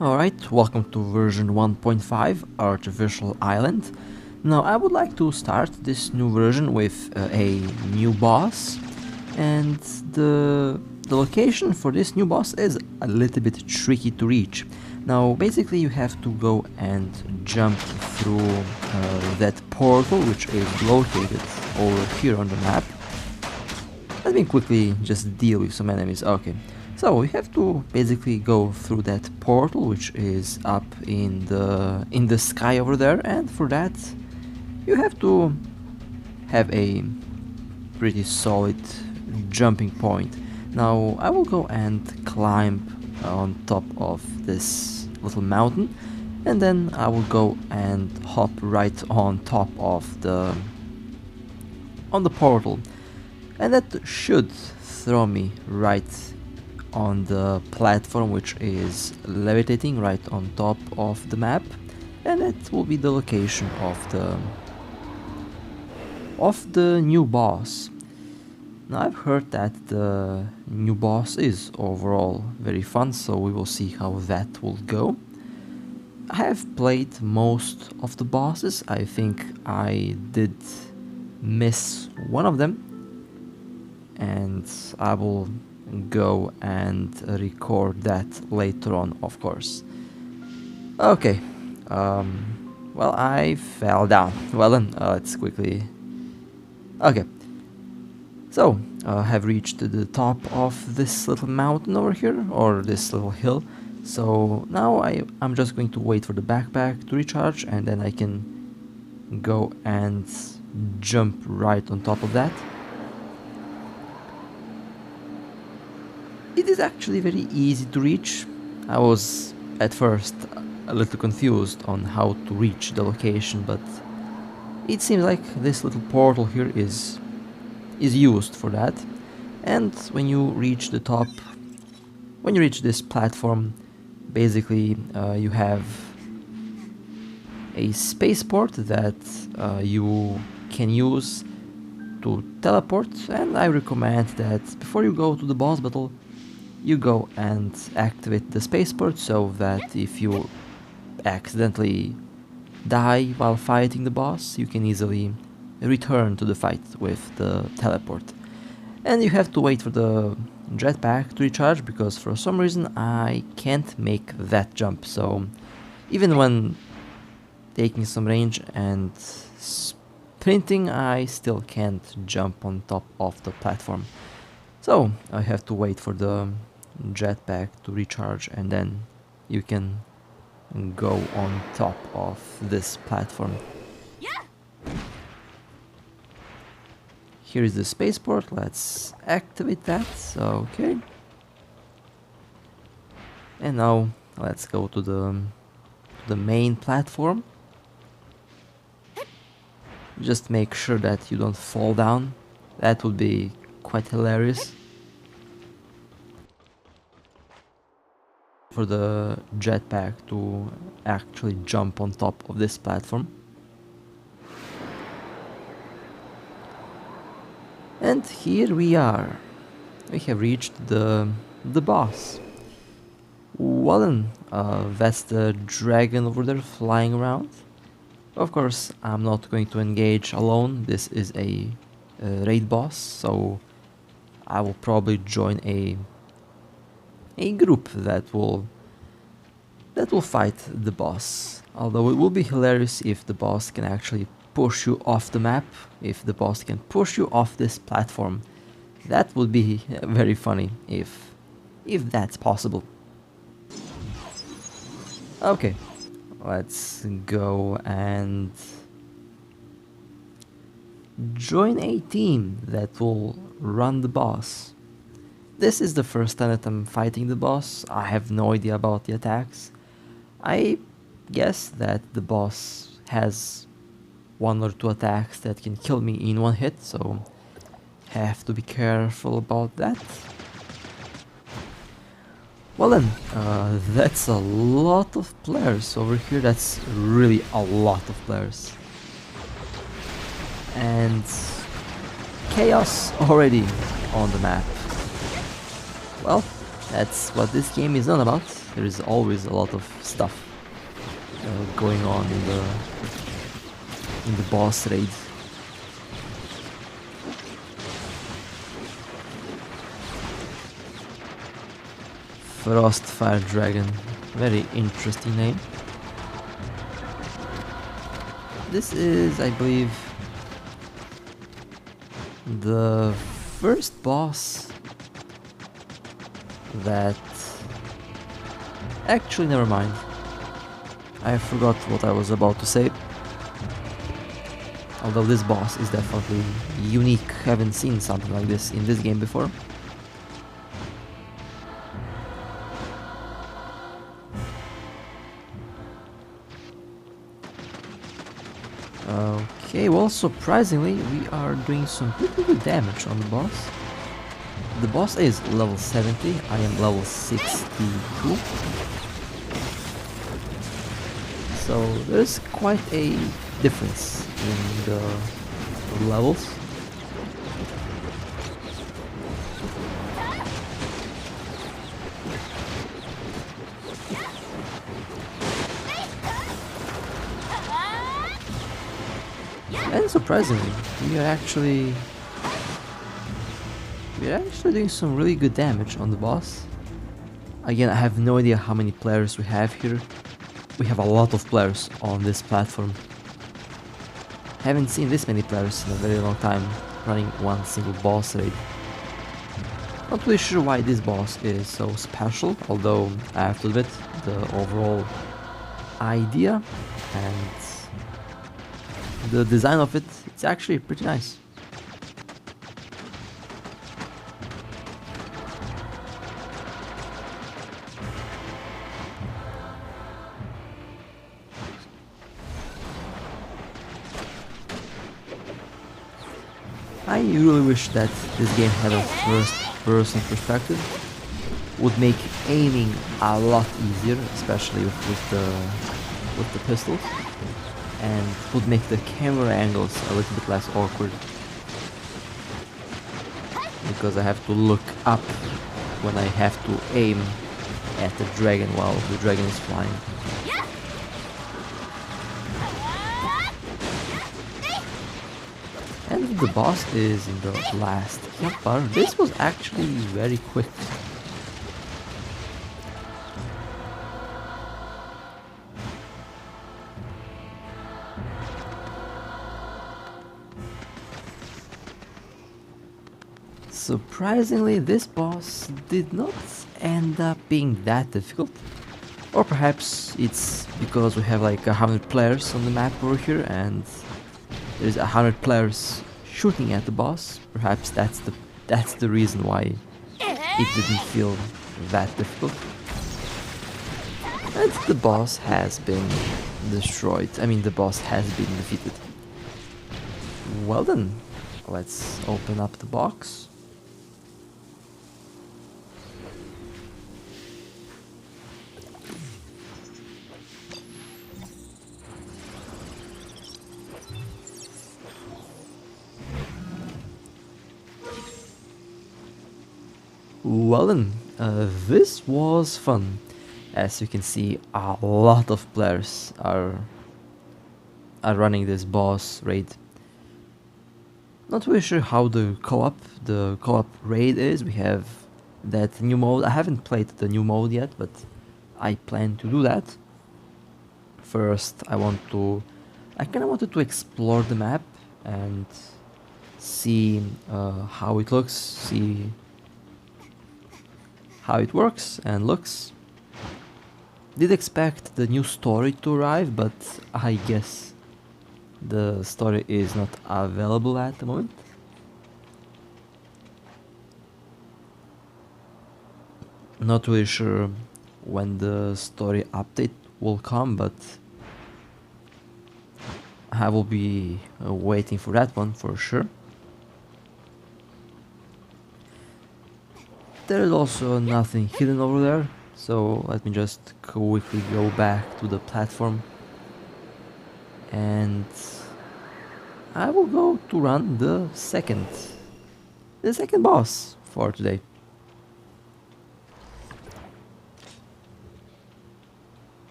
Alright, welcome to version 1.5 Artificial Island. Now I would like to start this new version with a new boss, and the location for this new boss is a little bit tricky to reach. Now basically you have to go and jump through that portal which is located over here on the map. Let me quickly just deal with some enemies. Okay. So we have to basically go through that portal which is up in the sky over there, and for that you have to have a pretty solid jumping point. Now I will go and climb on top of this little mountain, and then I will go and hop right on top of the portal, and that should throw me right on the platform which is levitating right on top of the map, and that will be the location of the new boss. Now I've heard that the new boss is overall very fun, so we will see how that will go. I have played most of the bosses. I think I did miss one of them, and I will go and record that later on, of course. Okay, well, I fell down. Well then, let's quickly... Okay, so I have reached the top of this little mountain over here, or this little hill. So now I'm just going to wait for the backpack to recharge, and then I can go and jump right on top of that. It is actually very easy to reach. I was at first a little confused on how to reach the location, but it seems like this little portal here is used for that. And when you reach the top, when you reach this platform, basically you have a spaceport that you can use to teleport, and I recommend that before you go to the boss battle you go and activate the spaceport, so that if you accidentally die while fighting the boss, you can easily return to the fight with the teleport. And you have to wait for the jetpack to recharge, because for some reason I can't make that jump. So even when taking some range and sprinting, I still can't jump on top of the platform. So I have to wait for the jetpack to recharge, and then you can go on top of this platform. Yeah. Here is the spaceport. Let's activate that. Okay. And now let's go to the main platform. Just make sure that you don't fall down. That would be quite hilarious. For the jetpack to actually jump on top of this platform. And here we are. We have reached the boss. Well then, that's the dragon over there flying around. Of course, I'm not going to engage alone. This is a raid boss, so I will probably join a group that will fight the boss. Although it will be hilarious if the boss can actually push you off the map, if the boss can push you off this platform. That would be very funny if that's possible. Okay, let's go and join a team that will run the boss. This is the first time that I'm fighting the boss. I have no idea about the attacks. I guess that the boss has one or two attacks that can kill me in one hit, so have to be careful about that. Well then, that's a lot of players over here. That's really a lot of players. And chaos already on the map. Well, That's what this game is not about. There is always a lot of stuff going on in the boss raid. Frostfire dragon, very interesting name. This is, I believe, the first boss that... Actually, never mind. I forgot what I was about to say. Although this boss is definitely unique. Haven't seen something like this in this game before. Okay, well, surprisingly, we are doing some pretty good damage on the boss. The boss is level 70, I am level 62. So there's quite a difference in the levels. And surprisingly, we are actually doing some really good damage on the boss. Again, I have no idea how many players we have here. We have a lot of players on this platform. Haven't seen this many players in a very long time running one single boss raid. Not really sure why this boss is so special, although I have to admit the overall idea and the design of it, it's actually pretty nice. I really wish that this game had a first-person perspective. Would make aiming a lot easier, especially with the pistols, and would make the camera angles a little bit less awkward, because I have to look up when I have to aim at the dragon while the dragon is flying. And the boss is in the last part. This was actually very quick. Surprisingly, this boss did not end up being that difficult. Or perhaps it's because we have like 100 players on the map over here and there's 100 players shooting at the boss. Perhaps that's the reason why it didn't feel that difficult. And the boss has been destroyed. I mean, the boss has been defeated. Well then, let's open up the box. Well then, this was fun. As you can see, a lot of players are running this boss raid. Not really sure how the co-op raid is. We have that new mode. I haven't played the new mode yet, but I plan to do that. First, I kinda wanted to explore the map and see how it looks, see how it works and looks. Did expect the new story to arrive, but I guess the story is not available at the moment. Not really sure when the story update will come, but I will be waiting for that one for sure. There is also nothing hidden over there, so let me just quickly go back to the platform and I will go to run the second boss for today.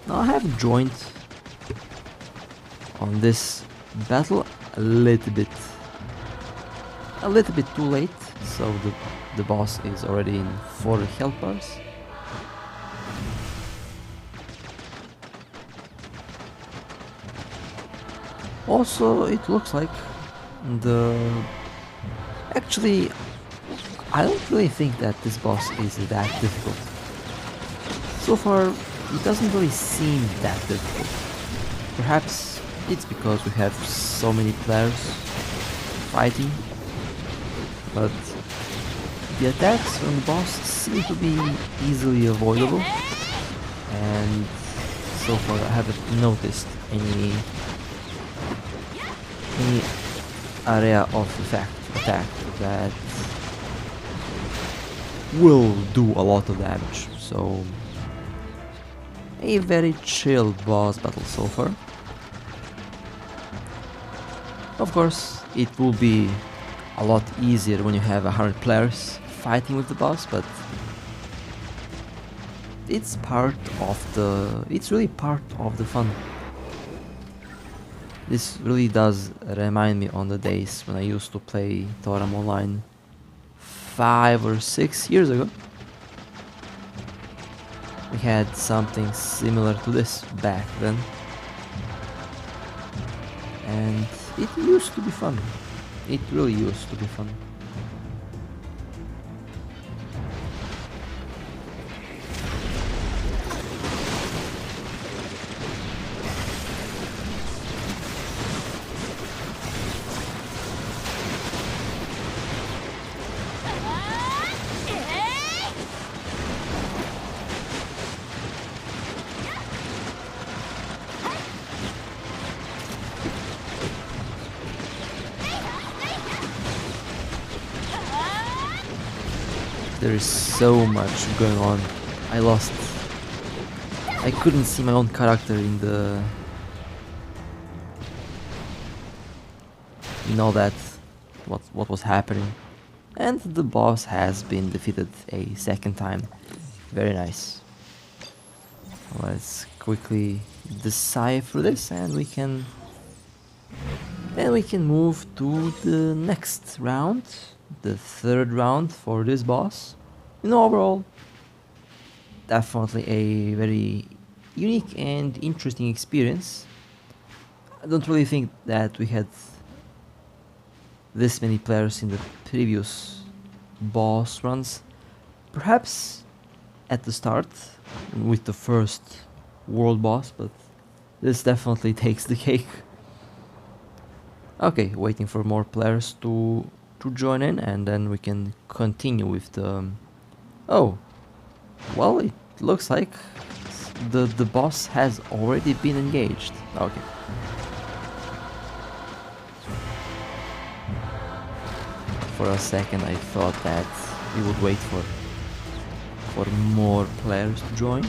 Now I have joined on this battle a little bit too late, so the boss is already in 4 health bars. Also, it looks like actually, I don't really think that this boss is that difficult. So far, it doesn't really seem that difficult. Perhaps it's because we have so many players fighting, but the attacks from the boss seem to be easily avoidable, and so far I haven't noticed any area of attack that will do a lot of damage. So a very chill boss battle so far. Of course, it will be a lot easier when you have 100 players fighting with the boss, but it's really part of the fun. This really does remind me on the days when I used to play Toram Online 5 or 6 years ago. We had something similar to this back then, and it used to be fun. It really used to be fun. There is so much going on. I couldn't see my own character in the... in all that, what was happening. And the boss has been defeated a second time. Very nice. Let's quickly decipher this and we can move to the next round. The third round for this boss. Overall, definitely a very unique and interesting experience. I don't really think that we had this many players in the previous boss runs. Perhaps at the start with the first world boss, but this definitely takes the cake. Okay, waiting for more players to join in, and then we can continue with the... Oh, well, it looks like the boss has already been engaged. Okay. For a second I thought that we would wait for more players to join.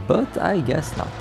But I guess not.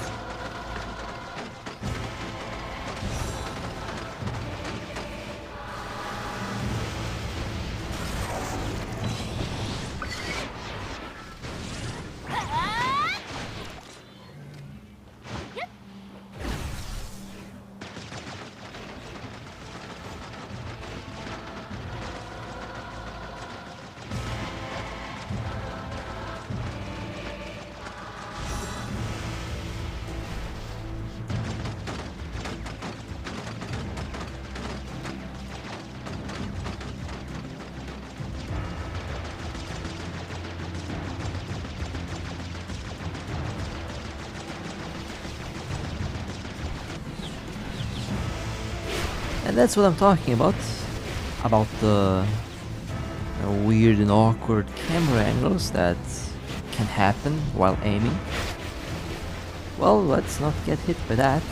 And that's what I'm talking about the weird and awkward camera angles that can happen while aiming. Well, let's not get hit by that.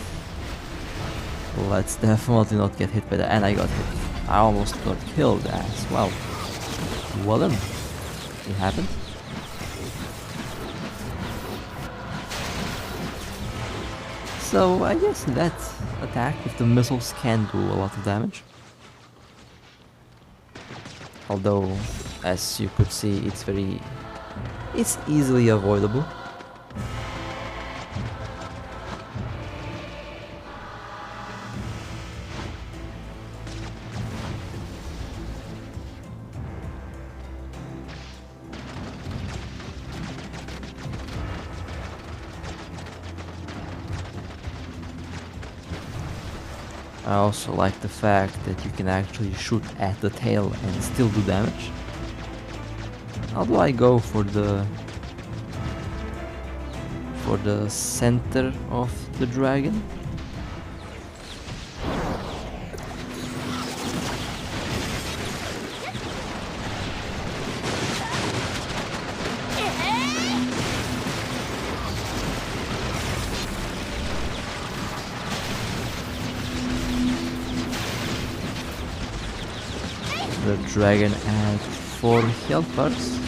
Let's definitely not get hit by that. And I got hit. I almost got killed as well. Well then, it happened. So I guess that attack with the missiles can do a lot of damage. Although as you could see, it's easily avoidable. I also like the fact that you can actually shoot at the tail and still do damage. How do I go for the center of the dragon? The dragon had 4 health bars.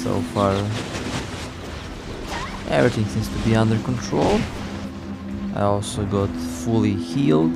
So far, everything seems to be under control. I also got fully healed.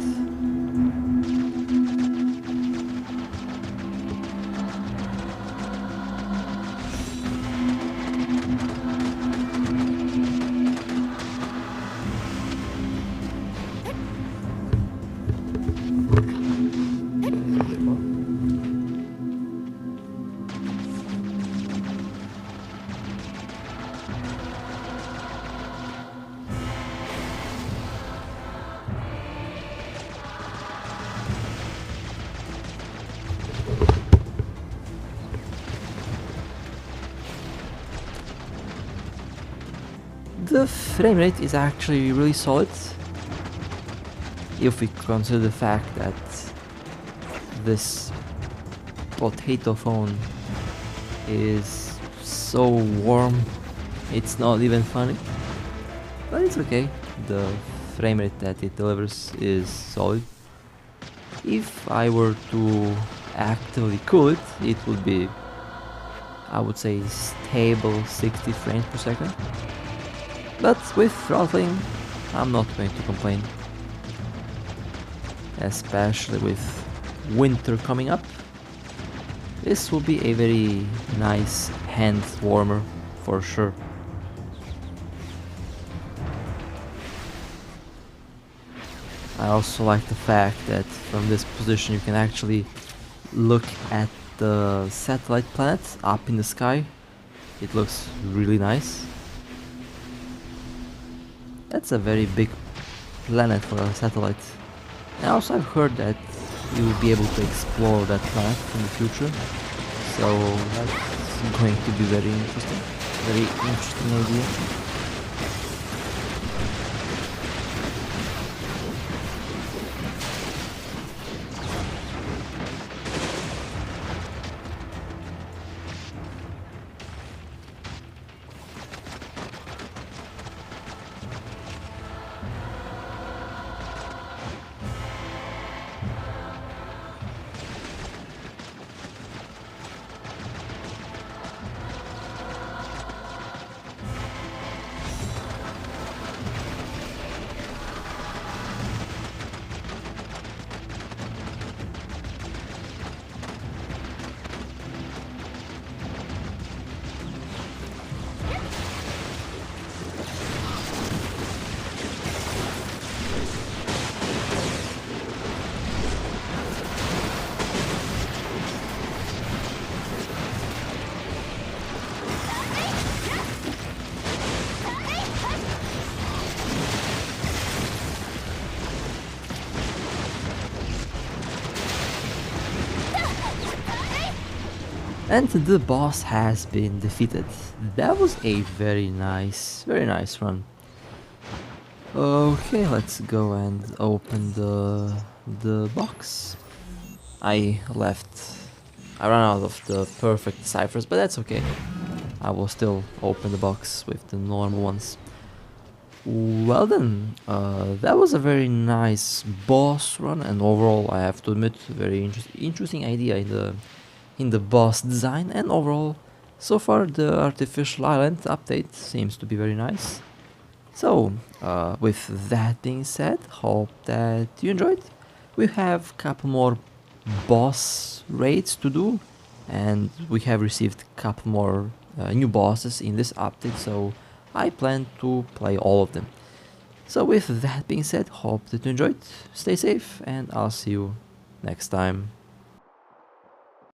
The frame rate is actually really solid if we consider the fact that this potato phone is so warm, it's not even funny, but it's okay. The frame rate that it delivers is solid. If I were to actively cool it, it would be, I would say, stable 60 frames per second. But with throttling, I'm not going to complain. Especially with winter coming up. This will be a very nice hand warmer for sure. I also like the fact that from this position you can actually look at the satellite planet up in the sky. It looks really nice. That's a very big planet for a satellite. And also I've heard that you will be able to explore that planet in the future. So that's going to be very interesting. Very interesting idea. And the boss has been defeated. That was a very nice run. Okay, let's go and open the box. I ran out of the perfect ciphers, but that's okay. I will still open the box with the normal ones. Well then, that was a very nice boss run, and overall I have to admit, very interesting idea in the boss design, and overall, so far the artificial island update seems to be very nice. So, with that being said, hope that you enjoyed. We have a couple more boss raids to do, and we have received a couple more new bosses in this update, so I plan to play all of them. So with that being said, hope that you enjoyed, stay safe, and I'll see you next time.